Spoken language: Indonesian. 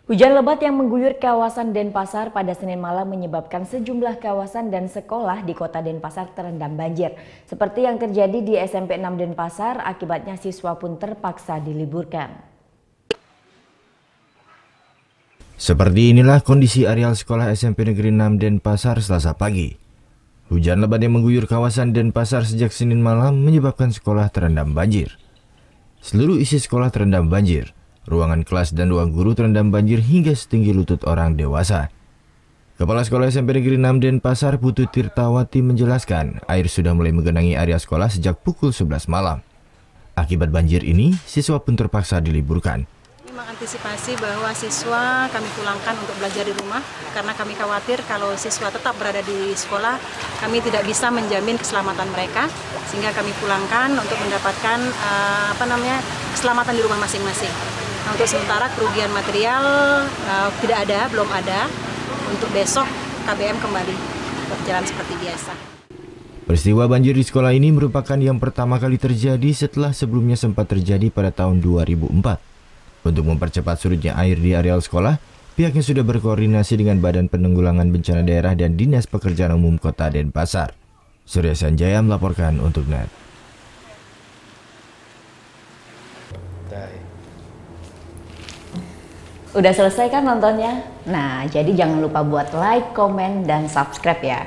Hujan lebat yang mengguyur kawasan Denpasar pada Senin malam menyebabkan sejumlah kawasan dan sekolah di kota Denpasar terendam banjir. Seperti yang terjadi di SMP 6 Denpasar, akibatnya siswa pun terpaksa diliburkan. Seperti inilah kondisi areal sekolah SMP Negeri 6 Denpasar Selasa pagi. Hujan lebat yang mengguyur kawasan Denpasar sejak Senin malam menyebabkan sekolah terendam banjir. Seluruh isi sekolah terendam banjir. Ruangan kelas dan ruang guru terendam banjir hingga setinggi lutut orang dewasa. Kepala Sekolah SMP Negeri 6 Denpasar, Putu Tirtawati menjelaskan, air sudah mulai menggenangi area sekolah sejak pukul 11 malam. Akibat banjir ini, siswa pun terpaksa diliburkan. Mengantisipasi bahwa siswa kami pulangkan untuk belajar di rumah karena kami khawatir kalau siswa tetap berada di sekolah, kami tidak bisa menjamin keselamatan mereka, sehingga kami pulangkan untuk mendapatkan keselamatan di rumah masing-masing. Nah, untuk sementara kerugian material tidak ada, belum ada. Untuk besok KBM kembali berjalan seperti biasa. Peristiwa banjir di sekolah ini merupakan yang pertama kali terjadi setelah sebelumnya sempat terjadi pada tahun 2004. Untuk mempercepat surutnya air di areal sekolah, pihaknya sudah berkoordinasi dengan Badan Penanggulangan Bencana Daerah dan Dinas Pekerjaan Umum Kota Denpasar. Surya Sanjaya melaporkan untuk NET. Udah selesai kan nontonnya? Nah, jadi jangan lupa buat like, komen, dan subscribe ya.